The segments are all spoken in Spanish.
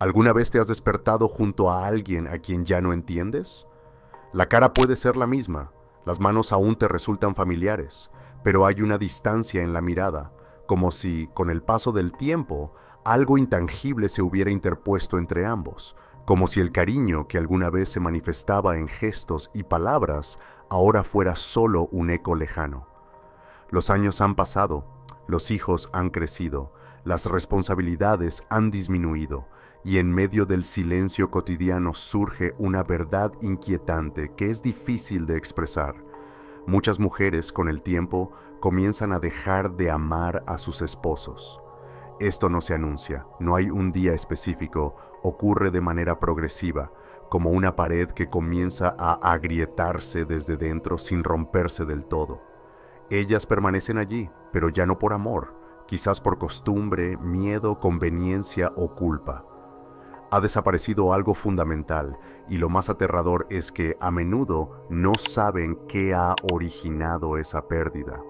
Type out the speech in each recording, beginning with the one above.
¿Alguna vez te has despertado junto a alguien a quien ya no entiendes? La cara puede ser la misma, las manos aún te resultan familiares, pero hay una distancia en la mirada, como si, con el paso del tiempo, algo intangible se hubiera interpuesto entre ambos, como si el cariño que alguna vez se manifestaba en gestos y palabras ahora fuera solo un eco lejano. Los años han pasado, los hijos han crecido, las responsabilidades han disminuido, y en medio del silencio cotidiano surge una verdad inquietante que es difícil de expresar. Muchas mujeres, con el tiempo, comienzan a dejar de amar a sus esposos. Esto no se anuncia, no hay un día específico, ocurre de manera progresiva, como una pared que comienza a agrietarse desde dentro sin romperse del todo. Ellas permanecen allí, pero ya no por amor, quizás por costumbre, miedo, conveniencia o culpa. Ha desaparecido algo fundamental, y lo más aterrador es que a menudo no saben qué ha originado esa pérdida.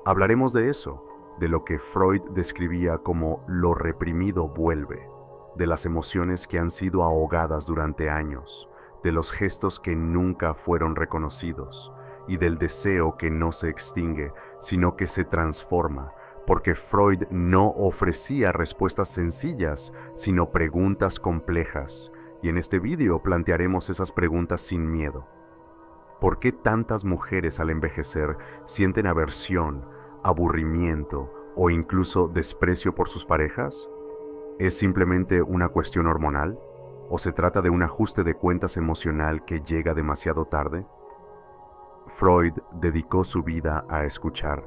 Hablaremos de eso, de lo que Freud describía como lo reprimido vuelve, de las emociones que han sido ahogadas durante años, de los gestos que nunca fueron reconocidos, y del deseo que no se extingue, sino que se transforma, porque Freud no ofrecía respuestas sencillas, sino preguntas complejas, y en este vídeo plantearemos esas preguntas sin miedo. ¿Por qué tantas mujeres al envejecer sienten aversión, aburrimiento o incluso desprecio por sus parejas? ¿Es simplemente una cuestión hormonal? ¿O se trata de un ajuste de cuentas emocional que llega demasiado tarde? Freud dedicó su vida a escuchar,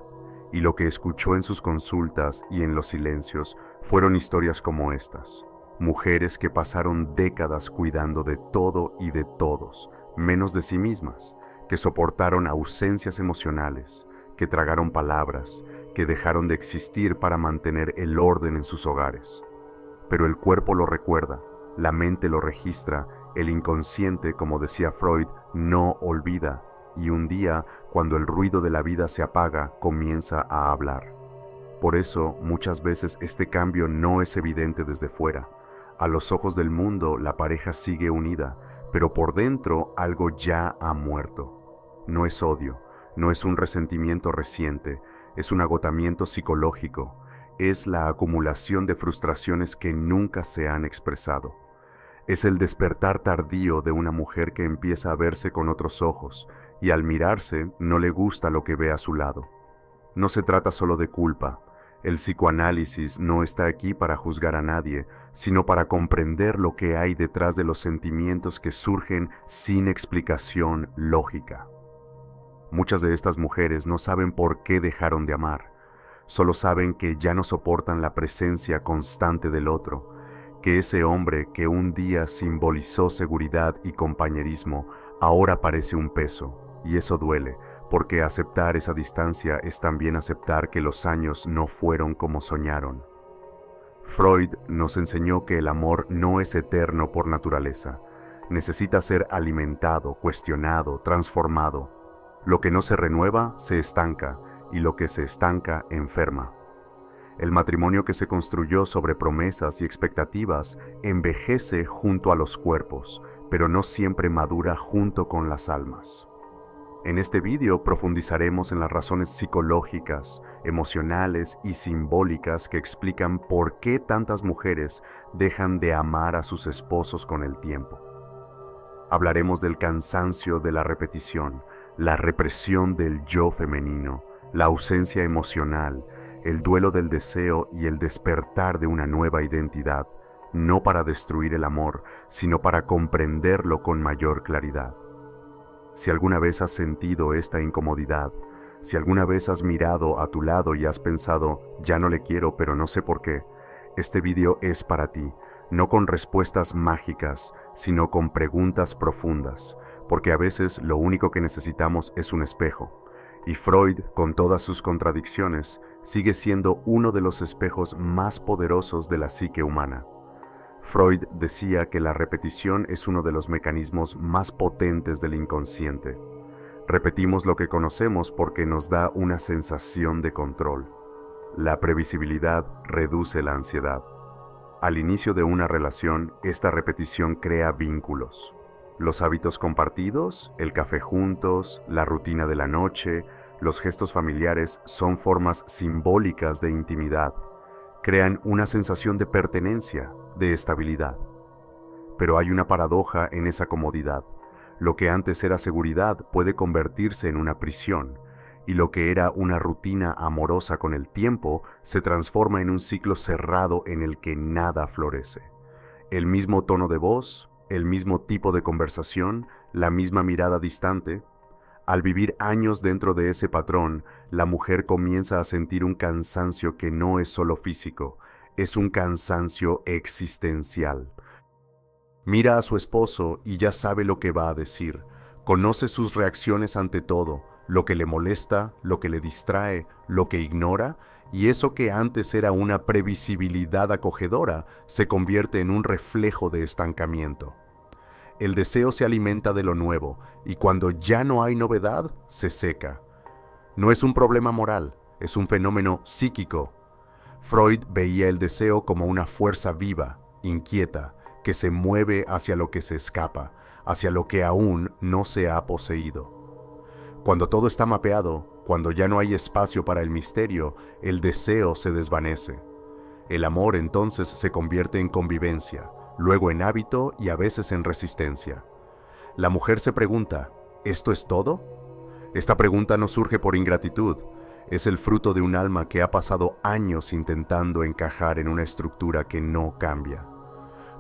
y lo que escuchó en sus consultas y en los silencios fueron historias como estas. Mujeres que pasaron décadas cuidando de todo y de todos, menos de sí mismas, que soportaron ausencias emocionales, que tragaron palabras, que dejaron de existir para mantener el orden en sus hogares. Pero el cuerpo lo recuerda, la mente lo registra, el inconsciente, como decía Freud, no olvida, y un día, cuando el ruido de la vida se apaga, comienza a hablar. Por eso, muchas veces este cambio no es evidente desde fuera. A los ojos del mundo, la pareja sigue unida, pero por dentro algo ya ha muerto. No es odio, no es un resentimiento reciente, es un agotamiento psicológico, es la acumulación de frustraciones que nunca se han expresado. Es el despertar tardío de una mujer que empieza a verse con otros ojos, y al mirarse no le gusta lo que ve a su lado. No se trata solo de culpa. El psicoanálisis no está aquí para juzgar a nadie, sino para comprender lo que hay detrás de los sentimientos que surgen sin explicación lógica. Muchas de estas mujeres no saben por qué dejaron de amar, solo saben que ya no soportan la presencia constante del otro, que ese hombre que un día simbolizó seguridad y compañerismo ahora parece un peso. Y eso duele, porque aceptar esa distancia es también aceptar que los años no fueron como soñaron. Freud nos enseñó que el amor no es eterno por naturaleza. Necesita ser alimentado, cuestionado, transformado. Lo que no se renueva se estanca, y lo que se estanca enferma. El matrimonio que se construyó sobre promesas y expectativas envejece junto a los cuerpos, pero no siempre madura junto con las almas. En este vídeo profundizaremos en las razones psicológicas, emocionales y simbólicas que explican por qué tantas mujeres dejan de amar a sus esposos con el tiempo. Hablaremos del cansancio de la repetición, la represión del yo femenino, la ausencia emocional, el duelo del deseo y el despertar de una nueva identidad, no para destruir el amor, sino para comprenderlo con mayor claridad. Si alguna vez has sentido esta incomodidad, si alguna vez has mirado a tu lado y has pensado, ya no le quiero pero no sé por qué, este video es para ti, no con respuestas mágicas, sino con preguntas profundas, porque a veces lo único que necesitamos es un espejo. Y Freud, con todas sus contradicciones, sigue siendo uno de los espejos más poderosos de la psique humana. Freud decía que la repetición es uno de los mecanismos más potentes del inconsciente. Repetimos lo que conocemos porque nos da una sensación de control. La previsibilidad reduce la ansiedad. Al inicio de una relación, esta repetición crea vínculos. Los hábitos compartidos, el café juntos, la rutina de la noche, los gestos familiares son formas simbólicas de intimidad. Crean una sensación de pertenencia, de estabilidad. Pero hay una paradoja en esa comodidad. Lo que antes era seguridad puede convertirse en una prisión, y lo que era una rutina amorosa con el tiempo se transforma en un ciclo cerrado en el que nada florece. El mismo tono de voz, el mismo tipo de conversación, la misma mirada distante. Al vivir años dentro de ese patrón, la mujer comienza a sentir un cansancio que no es solo físico, es un cansancio existencial. Mira a su esposo y ya sabe lo que va a decir. Conoce sus reacciones ante todo, lo que le molesta, lo que le distrae, lo que ignora, y eso que antes era una previsibilidad acogedora se convierte en un reflejo de estancamiento. El deseo se alimenta de lo nuevo, y cuando ya no hay novedad, se seca. No es un problema moral, es un fenómeno psíquico. Freud veía el deseo como una fuerza viva, inquieta, que se mueve hacia lo que se escapa, hacia lo que aún no se ha poseído. Cuando todo está mapeado, cuando ya no hay espacio para el misterio, el deseo se desvanece. El amor entonces se convierte en convivencia, luego en hábito y a veces en resistencia. La mujer se pregunta, ¿esto es todo? Esta pregunta no surge por ingratitud, es el fruto de un alma que ha pasado años intentando encajar en una estructura que no cambia.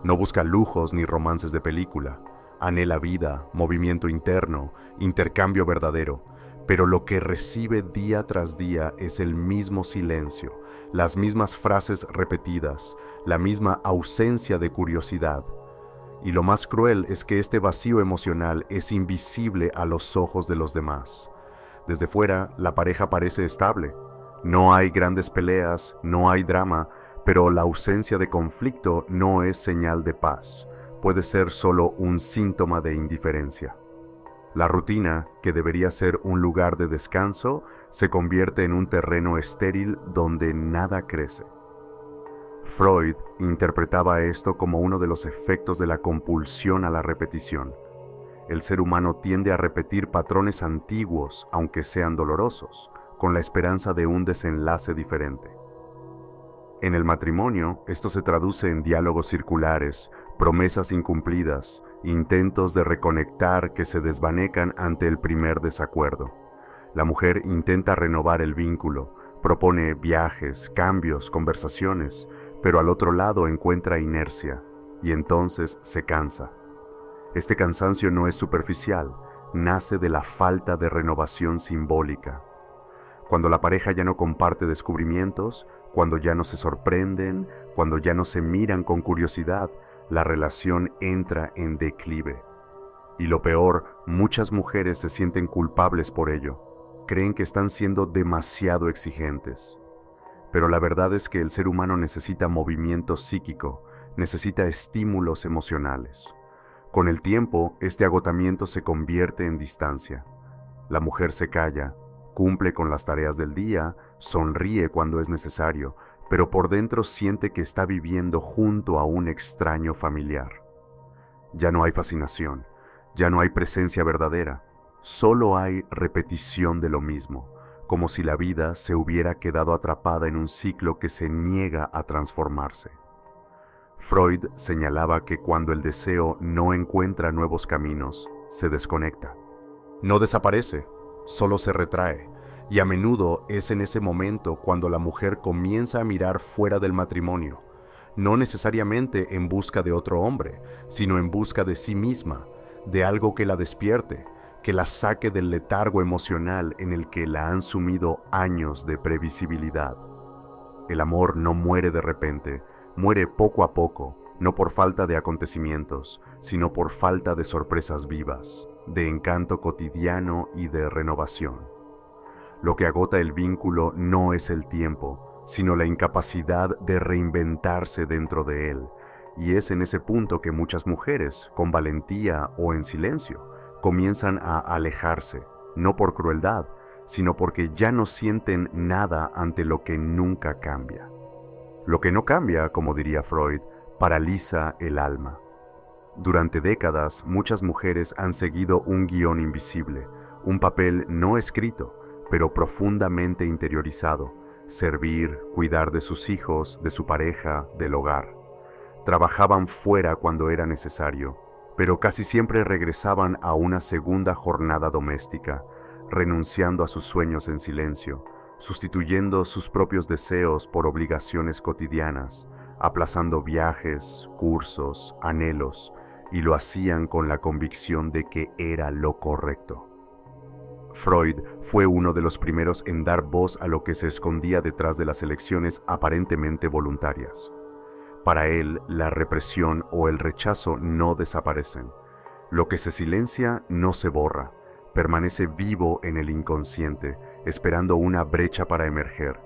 No busca lujos ni romances de película, anhela vida, movimiento interno, intercambio verdadero, pero lo que recibe día tras día es el mismo silencio, las mismas frases repetidas, la misma ausencia de curiosidad. Y lo más cruel es que este vacío emocional es invisible a los ojos de los demás. Desde fuera, la pareja parece estable. No hay grandes peleas, no hay drama, pero la ausencia de conflicto no es señal de paz, puede ser solo un síntoma de indiferencia. La rutina, que debería ser un lugar de descanso, se convierte en un terreno estéril donde nada crece. Freud interpretaba esto como uno de los efectos de la compulsión a la repetición. El ser humano tiende a repetir patrones antiguos, aunque sean dolorosos, con la esperanza de un desenlace diferente. En el matrimonio, esto se traduce en diálogos circulares, promesas incumplidas, intentos de reconectar que se desvanecan ante el primer desacuerdo. La mujer intenta renovar el vínculo, propone viajes, cambios, conversaciones, pero al otro lado encuentra inercia, y entonces se cansa. Este cansancio no es superficial, nace de la falta de renovación simbólica. Cuando la pareja ya no comparte descubrimientos, cuando ya no se sorprenden, cuando ya no se miran con curiosidad, la relación entra en declive. Y lo peor, muchas mujeres se sienten culpables por ello. Creen que están siendo demasiado exigentes. Pero la verdad es que el ser humano necesita movimiento psíquico, necesita estímulos emocionales. Con el tiempo, este agotamiento se convierte en distancia. La mujer se calla, cumple con las tareas del día, sonríe cuando es necesario, pero por dentro siente que está viviendo junto a un extraño familiar. Ya no hay fascinación, ya no hay presencia verdadera, solo hay repetición de lo mismo, como si la vida se hubiera quedado atrapada en un ciclo que se niega a transformarse. Freud señalaba que cuando el deseo no encuentra nuevos caminos, se desconecta. No desaparece, solo se retrae, y a menudo es en ese momento cuando la mujer comienza a mirar fuera del matrimonio, no necesariamente en busca de otro hombre, sino en busca de sí misma, de algo que la despierte, que la saque del letargo emocional en el que la han sumido años de previsibilidad. El amor no muere de repente, muere poco a poco, no por falta de acontecimientos, sino por falta de sorpresas vivas, de encanto cotidiano y de renovación. Lo que agota el vínculo no es el tiempo, sino la incapacidad de reinventarse dentro de él, y es en ese punto que muchas mujeres, con valentía o en silencio, comienzan a alejarse, no por crueldad, sino porque ya no sienten nada ante lo que nunca cambia. Lo que no cambia, como diría Freud, paraliza el alma. Durante décadas, muchas mujeres han seguido un guión invisible, un papel no escrito, pero profundamente interiorizado: servir, cuidar de sus hijos, de su pareja, del hogar. Trabajaban fuera cuando era necesario, pero casi siempre regresaban a una segunda jornada doméstica, renunciando a sus sueños en silencio, sustituyendo sus propios deseos por obligaciones cotidianas, aplazando viajes, cursos, anhelos, y lo hacían con la convicción de que era lo correcto. Freud fue uno de los primeros en dar voz a lo que se escondía detrás de las elecciones aparentemente voluntarias. Para él, la represión o el rechazo no desaparecen. Lo que se silencia no se borra, permanece vivo en el inconsciente, esperando una brecha para emerger,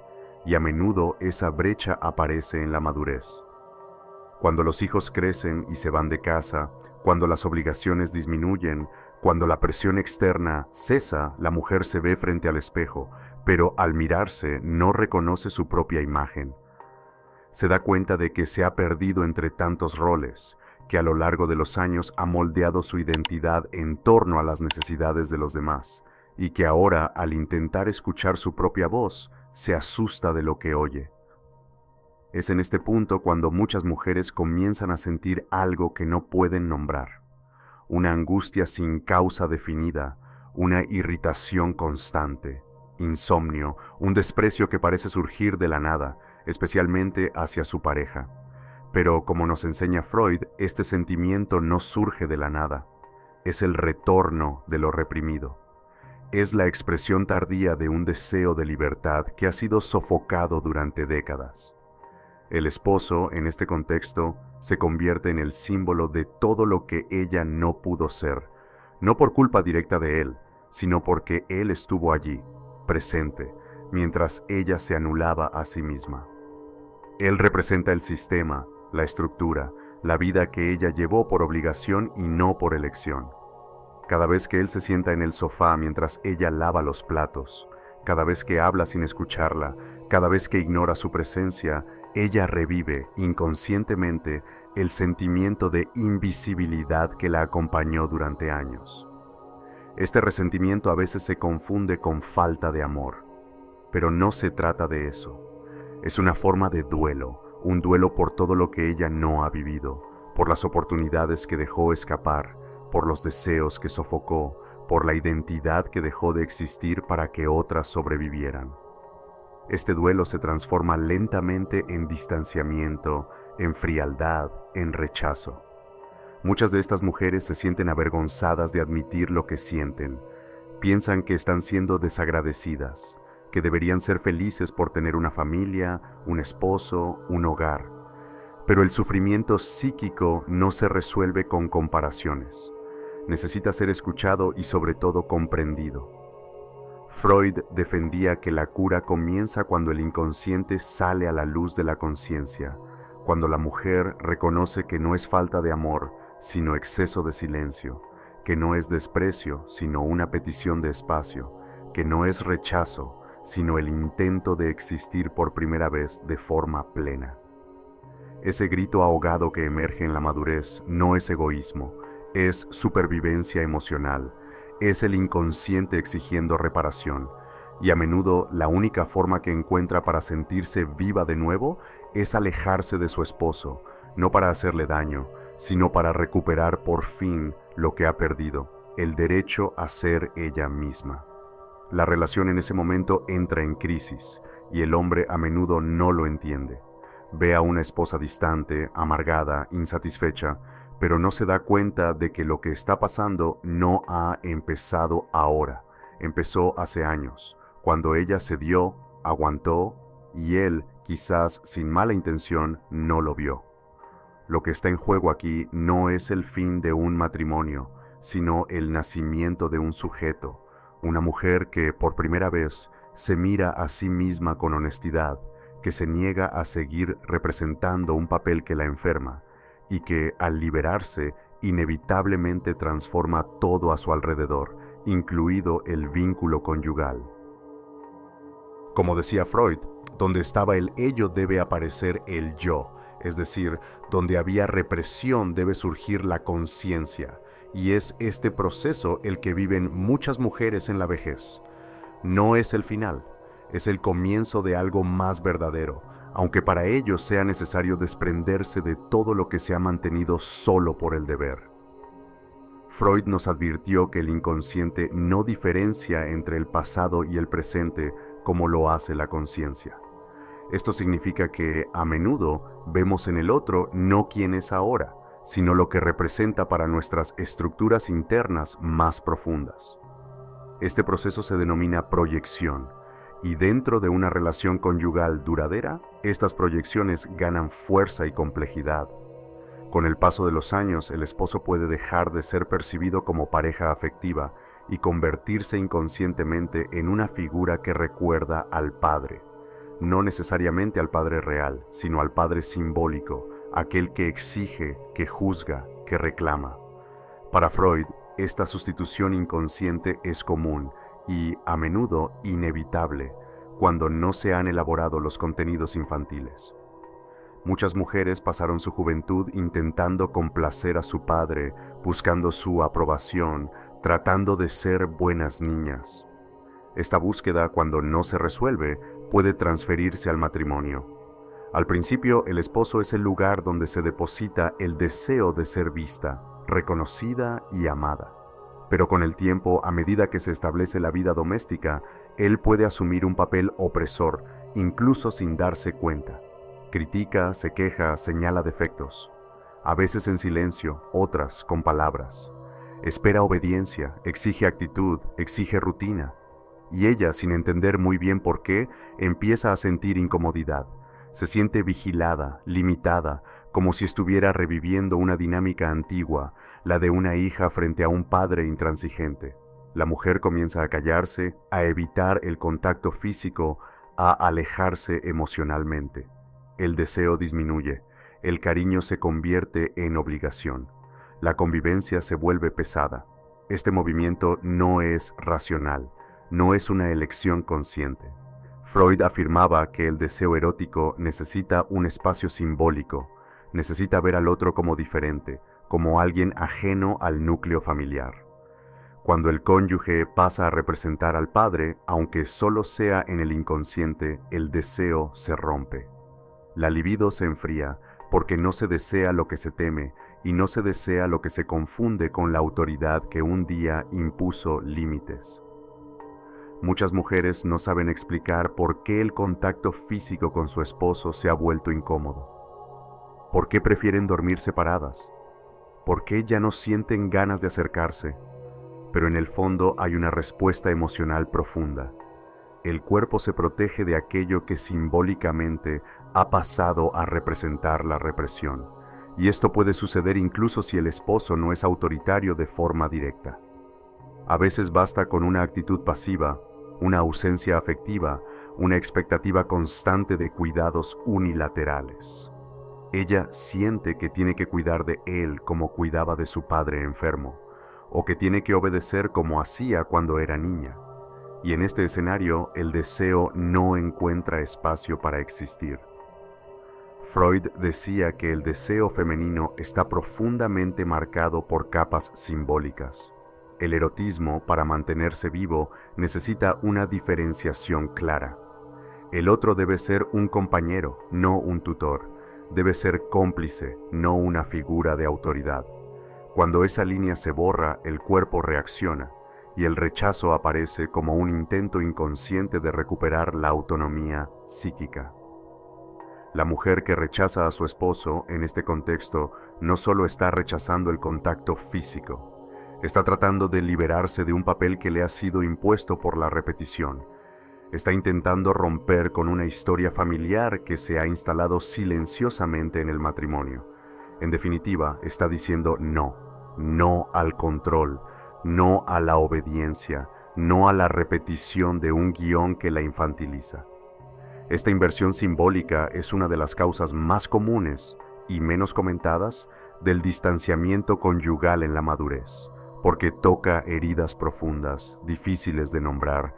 y a menudo esa brecha aparece en la madurez. Cuando los hijos crecen y se van de casa, cuando las obligaciones disminuyen, cuando la presión externa cesa, la mujer se ve frente al espejo, pero al mirarse no reconoce su propia imagen. Se da cuenta de que se ha perdido entre tantos roles, que a lo largo de los años ha moldeado su identidad en torno a las necesidades de los demás, y que ahora, al intentar escuchar su propia voz, se asusta de lo que oye. Es en este punto cuando muchas mujeres comienzan a sentir algo que no pueden nombrar: una angustia sin causa definida, una irritación constante, insomnio, un desprecio que parece surgir de la nada, especialmente hacia su pareja. Pero como nos enseña Freud, este sentimiento no surge de la nada, es el retorno de lo reprimido. Es la expresión tardía de un deseo de libertad que ha sido sofocado durante décadas. El esposo, en este contexto, se convierte en el símbolo de todo lo que ella no pudo ser, no por culpa directa de él, sino porque él estuvo allí, presente, mientras ella se anulaba a sí misma. Él representa el sistema, la estructura, la vida que ella llevó por obligación y no por elección. Cada vez que él se sienta en el sofá mientras ella lava los platos, cada vez que habla sin escucharla, cada vez que ignora su presencia, ella revive inconscientemente el sentimiento de invisibilidad que la acompañó durante años. Este resentimiento a veces se confunde con falta de amor, pero no se trata de eso. Es una forma de duelo, un duelo por todo lo que ella no ha vivido, por las oportunidades que dejó escapar, por los deseos que sofocó, por la identidad que dejó de existir para que otras sobrevivieran. Este duelo se transforma lentamente en distanciamiento, en frialdad, en rechazo. Muchas de estas mujeres se sienten avergonzadas de admitir lo que sienten. Piensan que están siendo desagradecidas, que deberían ser felices por tener una familia, un esposo, un hogar. Pero el sufrimiento psíquico no se resuelve con comparaciones. Necesita ser escuchado y sobre todo comprendido. Freud defendía que la cura comienza cuando el inconsciente sale a la luz de la conciencia, cuando la mujer reconoce que no es falta de amor, sino exceso de silencio, que no es desprecio, sino una petición de espacio, que no es rechazo, sino el intento de existir por primera vez de forma plena. Ese grito ahogado que emerge en la madurez no es egoísmo, es supervivencia emocional, es el inconsciente exigiendo reparación, y a menudo la única forma que encuentra para sentirse viva de nuevo es alejarse de su esposo, no para hacerle daño, sino para recuperar por fin lo que ha perdido, el derecho a ser ella misma. La relación en ese momento entra en crisis, y el hombre a menudo no lo entiende. Ve a una esposa distante, amargada, insatisfecha, pero no se da cuenta de que lo que está pasando no ha empezado ahora, empezó hace años, cuando ella cedió, aguantó, y él, quizás sin mala intención, no lo vio. Lo que está en juego aquí no es el fin de un matrimonio, sino el nacimiento de un sujeto, una mujer que, por primera vez, se mira a sí misma con honestidad, que se niega a seguir representando un papel que la enferma, y que, al liberarse, inevitablemente transforma todo a su alrededor, incluido el vínculo conyugal. Como decía Freud, Donde estaba el ello debe aparecer el yo, es decir, donde había represión debe surgir la conciencia, y es este proceso el que viven muchas mujeres en la vejez. No es el final, es el comienzo de algo más verdadero, aunque para ello sea necesario desprenderse de todo lo que se ha mantenido solo por el deber. Freud nos advirtió que el inconsciente no diferencia entre el pasado y el presente como lo hace la conciencia. Esto significa que, a menudo, vemos en el otro no quién es ahora, sino lo que representa para nuestras estructuras internas más profundas. Este proceso se denomina proyección, y dentro de una relación conyugal duradera, estas proyecciones ganan fuerza y complejidad. Con el paso de los años, el esposo puede dejar de ser percibido como pareja afectiva y convertirse inconscientemente en una figura que recuerda al padre. No necesariamente al padre real, sino al padre simbólico, aquel que exige, que juzga, que reclama. Para Freud, esta sustitución inconsciente es común y, a menudo, inevitable, cuando no se han elaborado los contenidos infantiles. Muchas mujeres pasaron su juventud intentando complacer a su padre, buscando su aprobación, tratando de ser buenas niñas. Esta búsqueda, cuando no se resuelve, puede transferirse al matrimonio. Al principio, el esposo es el lugar donde se deposita el deseo de ser vista, reconocida y amada. Pero con el tiempo, a medida que se establece la vida doméstica, él puede asumir un papel opresor, incluso sin darse cuenta. Critica, se queja, señala defectos. A veces en silencio, otras con palabras. Espera obediencia, exige actitud, exige rutina. Y ella, sin entender muy bien por qué, empieza a sentir incomodidad. Se siente vigilada, limitada, como si estuviera reviviendo una dinámica antigua, la de una hija frente a un padre intransigente. La mujer comienza a callarse, a evitar el contacto físico, a alejarse emocionalmente. El deseo disminuye, el cariño se convierte en obligación. La convivencia se vuelve pesada. Este movimiento no es racional. No es una elección consciente. Freud afirmaba que el deseo erótico necesita un espacio simbólico, necesita ver al otro como diferente, como alguien ajeno al núcleo familiar. Cuando el cónyuge pasa a representar al padre, aunque solo sea en el inconsciente, el deseo se rompe. La libido se enfría porque no se desea lo que se teme y no se desea lo que se confunde con la autoridad que un día impuso límites. Muchas mujeres no saben explicar por qué el contacto físico con su esposo se ha vuelto incómodo. ¿Por qué prefieren dormir separadas? ¿Por qué ya no sienten ganas de acercarse? Pero en el fondo hay una respuesta emocional profunda. El cuerpo se protege de aquello que simbólicamente ha pasado a representar la represión. Y esto puede suceder incluso si el esposo no es autoritario de forma directa. A veces basta con una actitud pasiva, una ausencia afectiva, una expectativa constante de cuidados unilaterales. Ella siente que tiene que cuidar de él como cuidaba de su padre enfermo, o que tiene que obedecer como hacía cuando era niña. Y en este escenario, el deseo no encuentra espacio para existir. Freud decía que el deseo femenino está profundamente marcado por capas simbólicas. El erotismo, para mantenerse vivo, necesita una diferenciación clara. El otro debe ser un compañero, no un tutor. Debe ser cómplice, no una figura de autoridad. Cuando esa línea se borra, el cuerpo reacciona, y el rechazo aparece como un intento inconsciente de recuperar la autonomía psíquica. La mujer que rechaza a su esposo, en este contexto, no solo está rechazando el contacto físico, está tratando de liberarse de un papel que le ha sido impuesto por la repetición. Está intentando romper con una historia familiar que se ha instalado silenciosamente en el matrimonio. En definitiva, está diciendo no al control, no a la obediencia, no a la repetición de un guión que la infantiliza. Esta inversión simbólica es una de las causas más comunes y menos comentadas del distanciamiento conyugal en la madurez, porque toca heridas profundas, difíciles de nombrar,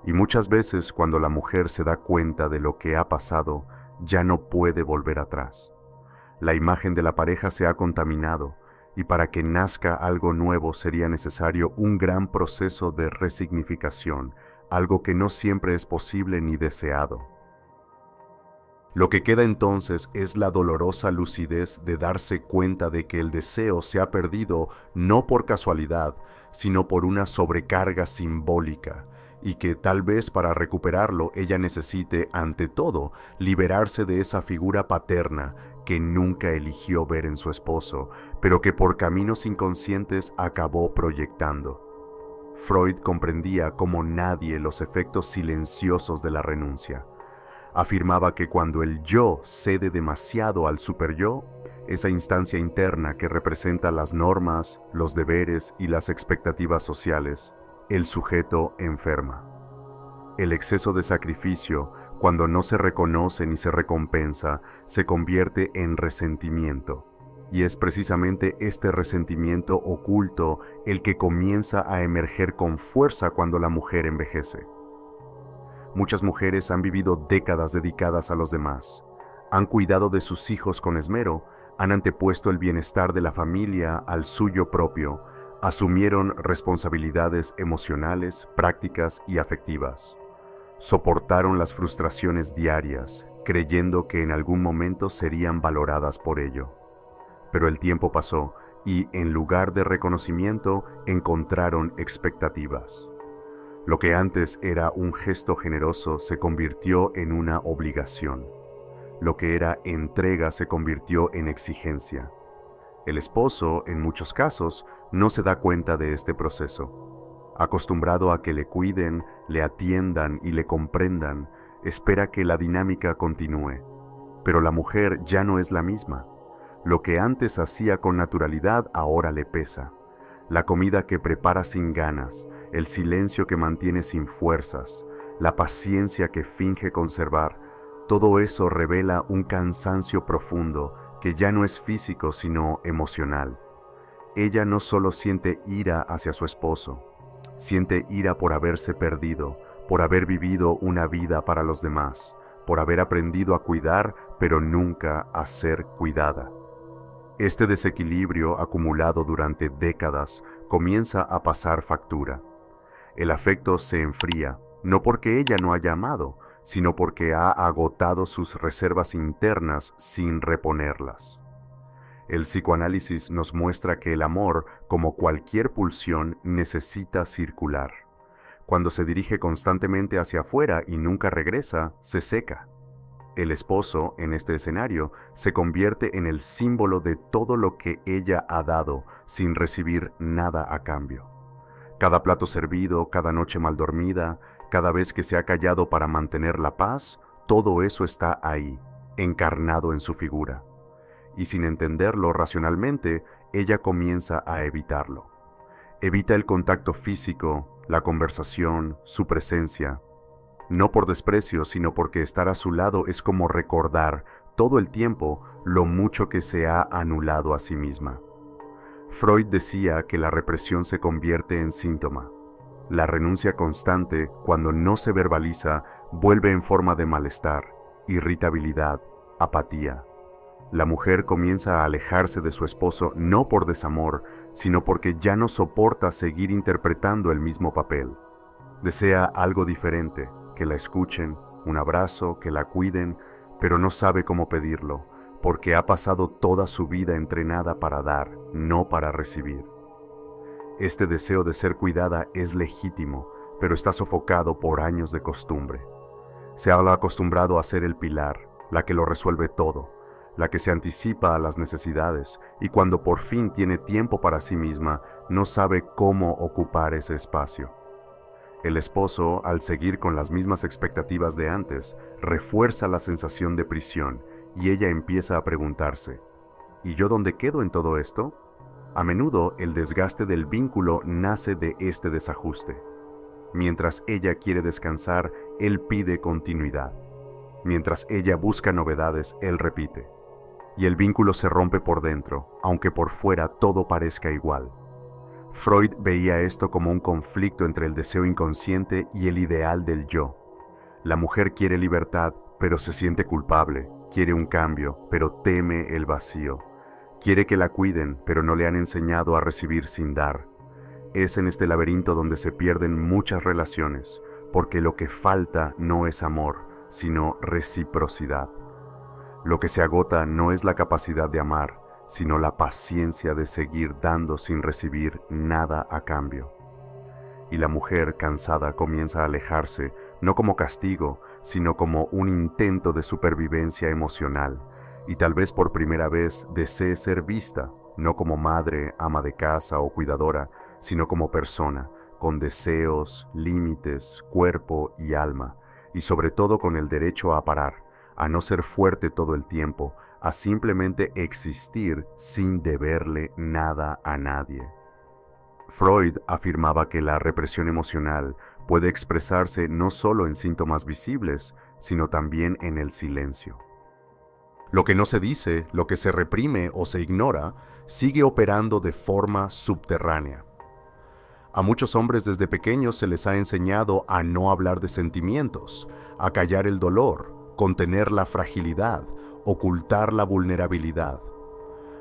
Y muchas veces cuando la mujer se da cuenta de lo que ha pasado, ya no puede volver atrás. La imagen de la pareja se ha contaminado y para que nazca algo nuevo sería necesario un gran proceso de resignificación, algo que no siempre es posible ni deseado. Lo que queda entonces es la dolorosa lucidez de darse cuenta de que el deseo se ha perdido no por casualidad, sino por una sobrecarga simbólica, y que tal vez para recuperarlo ella necesite, ante todo, liberarse de esa figura paterna que nunca eligió ver en su esposo, pero que por caminos inconscientes acabó proyectando. Freud comprendía como nadie los efectos silenciosos de la renuncia. Afirmaba que cuando el yo cede demasiado al superyo, esa instancia interna que representa las normas, los deberes y las expectativas sociales, el sujeto enferma. El exceso de sacrificio, cuando no se reconoce ni se recompensa, se convierte en resentimiento. Y es precisamente este resentimiento oculto el que comienza a emerger con fuerza cuando la mujer envejece. Muchas mujeres han vivido décadas dedicadas a los demás, han cuidado de sus hijos con esmero, han antepuesto el bienestar de la familia al suyo propio, asumieron responsabilidades emocionales, prácticas y afectivas. Soportaron las frustraciones diarias, creyendo que en algún momento serían valoradas por ello. Pero el tiempo pasó y, en lugar de reconocimiento, encontraron expectativas. Lo que antes era un gesto generoso se convirtió en una obligación. Lo que era entrega se convirtió en exigencia. El esposo, en muchos casos, no se da cuenta de este proceso. Acostumbrado a que le cuiden, le atiendan y le comprendan, espera que la dinámica continúe. Pero la mujer ya no es la misma. Lo que antes hacía con naturalidad ahora le pesa. La comida que prepara sin ganas, el silencio que mantiene sin fuerzas, la paciencia que finge conservar, todo eso revela un cansancio profundo que ya no es físico sino emocional. Ella no solo siente ira hacia su esposo, siente ira por haberse perdido, por haber vivido una vida para los demás, por haber aprendido a cuidar pero nunca a ser cuidada. Este desequilibrio acumulado durante décadas comienza a pasar factura. El afecto se enfría, no porque ella no haya amado, sino porque ha agotado sus reservas internas sin reponerlas. El psicoanálisis nos muestra que el amor, como cualquier pulsión, necesita circular. Cuando se dirige constantemente hacia afuera y nunca regresa, se seca. El esposo, en este escenario, se convierte en el símbolo de todo lo que ella ha dado sin recibir nada a cambio. Cada plato servido, cada noche mal dormida, cada vez que se ha callado para mantener la paz, todo eso está ahí, encarnado en su figura. Y sin entenderlo racionalmente, ella comienza a evitarlo. Evita el contacto físico, la conversación, su presencia. No por desprecio, sino porque estar a su lado es como recordar todo el tiempo lo mucho que se ha anulado a sí misma. Freud decía que la represión se convierte en síntoma. La renuncia constante, cuando no se verbaliza, vuelve en forma de malestar, irritabilidad, apatía. La mujer comienza a alejarse de su esposo no por desamor, sino porque ya no soporta seguir interpretando el mismo papel. Desea algo diferente, que la escuchen, un abrazo, que la cuiden, pero no sabe cómo pedirlo, porque ha pasado toda su vida entrenada para dar, no para recibir. Este deseo de ser cuidada es legítimo, pero está sofocado por años de costumbre. Se ha acostumbrado a ser el pilar, la que lo resuelve todo, la que se anticipa a las necesidades y cuando por fin tiene tiempo para sí misma, no sabe cómo ocupar ese espacio. El esposo, al seguir con las mismas expectativas de antes, refuerza la sensación de prisión y ella empieza a preguntarse, ¿y yo dónde quedo en todo esto? A menudo el desgaste del vínculo nace de este desajuste. Mientras ella quiere descansar, él pide continuidad. Mientras ella busca novedades, él repite. Y el vínculo se rompe por dentro, aunque por fuera todo parezca igual. Freud veía esto como un conflicto entre el deseo inconsciente y el ideal del yo. La mujer quiere libertad, pero se siente culpable, quiere un cambio, pero teme el vacío. Quiere que la cuiden, pero no le han enseñado a recibir sin dar. Es en este laberinto donde se pierden muchas relaciones, porque lo que falta no es amor, sino reciprocidad. Lo que se agota no es la capacidad de amar, sino la paciencia de seguir dando sin recibir nada a cambio. Y la mujer cansada comienza a alejarse, no como castigo, sino como un intento de supervivencia emocional, y tal vez por primera vez desee ser vista, no como madre, ama de casa o cuidadora, sino como persona, con deseos, límites, cuerpo y alma, y sobre todo con el derecho a parar, a no ser fuerte todo el tiempo, a simplemente existir sin deberle nada a nadie. Freud afirmaba que la represión emocional puede expresarse no solo en síntomas visibles, sino también en el silencio. Lo que no se dice, lo que se reprime o se ignora, sigue operando de forma subterránea. A muchos hombres desde pequeños se les ha enseñado a no hablar de sentimientos, a callar el dolor, contener la fragilidad, ocultar la vulnerabilidad.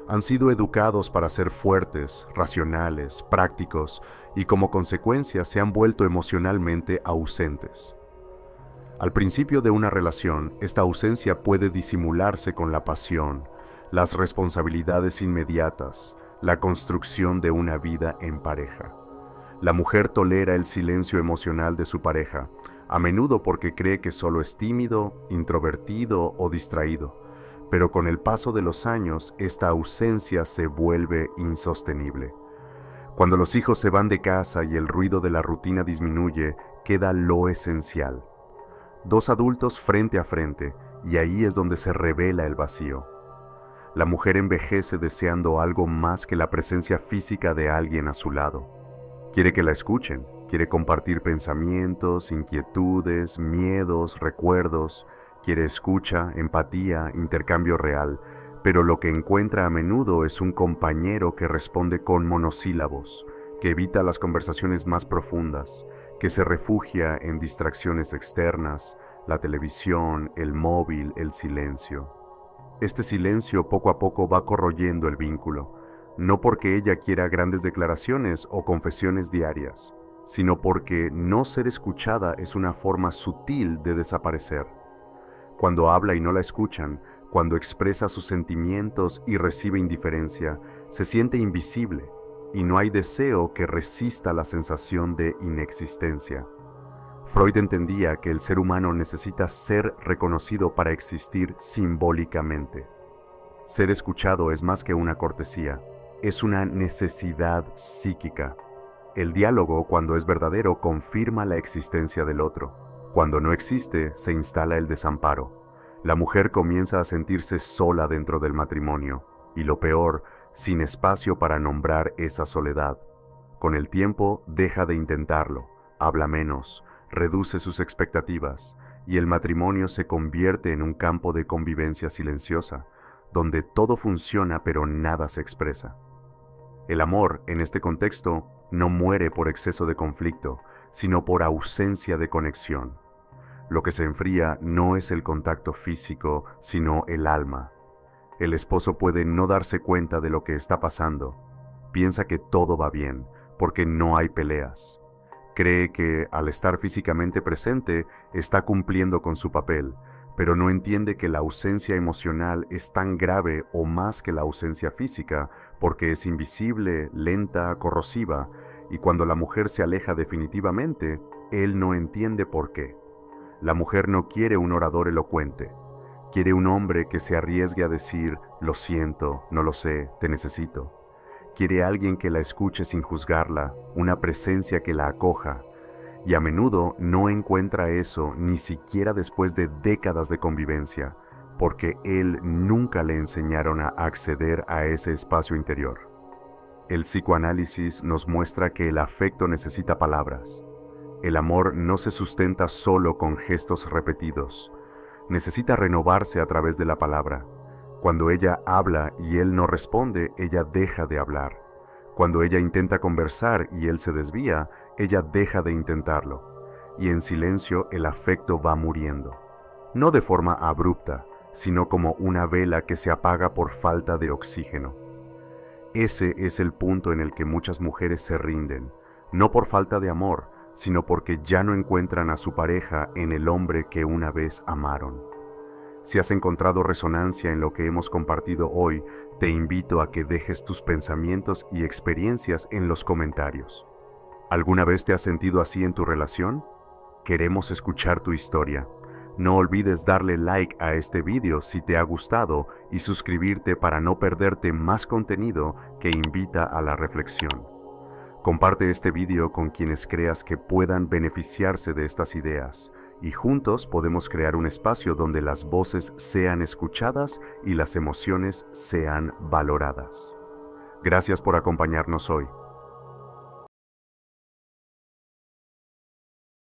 Han sido educados para ser fuertes, racionales, prácticos y como consecuencia se han vuelto emocionalmente ausentes. Al principio de una relación, esta ausencia puede disimularse con la pasión, las responsabilidades inmediatas, la construcción de una vida en pareja. La mujer tolera el silencio emocional de su pareja, a menudo porque cree que solo es tímido, introvertido o distraído, pero con el paso de los años esta ausencia se vuelve insostenible. Cuando los hijos se van de casa y el ruido de la rutina disminuye, queda lo esencial. Dos adultos frente a frente, y ahí es donde se revela el vacío. La mujer envejece deseando algo más que la presencia física de alguien a su lado. Quiere que la escuchen, quiere compartir pensamientos, inquietudes, miedos, recuerdos, quiere escucha, empatía, intercambio real, pero lo que encuentra a menudo es un compañero que responde con monosílabos, que evita las conversaciones más profundas, que se refugia en distracciones externas, la televisión, el móvil, el silencio. Este silencio poco a poco va corroyendo el vínculo, no porque ella quiera grandes declaraciones o confesiones diarias, sino porque no ser escuchada es una forma sutil de desaparecer. Cuando habla y no la escuchan, cuando expresa sus sentimientos y recibe indiferencia, se siente invisible y no hay deseo que resista la sensación de inexistencia. Freud entendía que el ser humano necesita ser reconocido para existir simbólicamente. Ser escuchado es más que una cortesía, es una necesidad psíquica. El diálogo, cuando es verdadero, confirma la existencia del otro. Cuando no existe, se instala el desamparo. La mujer comienza a sentirse sola dentro del matrimonio, y lo peor, sin espacio para nombrar esa soledad. Con el tiempo, deja de intentarlo, habla menos, reduce sus expectativas, y el matrimonio se convierte en un campo de convivencia silenciosa, donde todo funciona pero nada se expresa. El amor, en este contexto, no muere por exceso de conflicto, sino por ausencia de conexión. Lo que se enfría no es el contacto físico, sino el alma. El esposo puede no darse cuenta de lo que está pasando. Piensa que todo va bien, porque no hay peleas. Cree que, al estar físicamente presente, está cumpliendo con su papel, pero no entiende que la ausencia emocional es tan grave o más que la ausencia física, porque es invisible, lenta, corrosiva, y cuando la mujer se aleja definitivamente, él no entiende por qué. La mujer no quiere un orador elocuente, quiere un hombre que se arriesgue a decir, lo siento, no lo sé, te necesito. Quiere alguien que la escuche sin juzgarla, una presencia que la acoja, y a menudo no encuentra eso ni siquiera después de décadas de convivencia, porque él nunca le enseñaron a acceder a ese espacio interior. El psicoanálisis nos muestra que el afecto necesita palabras. El amor no se sustenta solo con gestos repetidos. Necesita renovarse a través de la palabra. Cuando ella habla y él no responde, ella deja de hablar. Cuando ella intenta conversar y él se desvía, ella deja de intentarlo, y en silencio el afecto va muriendo. No de forma abrupta, sino como una vela que se apaga por falta de oxígeno. Ese es el punto en el que muchas mujeres se rinden, no por falta de amor, sino porque ya no encuentran a su pareja en el hombre que una vez amaron. Si has encontrado resonancia en lo que hemos compartido hoy, te invito a que dejes tus pensamientos y experiencias en los comentarios. ¿Alguna vez te has sentido así en tu relación? Queremos escuchar tu historia. No olvides darle like a este video si te ha gustado y suscribirte para no perderte más contenido que invita a la reflexión. Comparte este video con quienes creas que puedan beneficiarse de estas ideas y juntos podemos crear un espacio donde las voces sean escuchadas y las emociones sean valoradas. Gracias por acompañarnos hoy.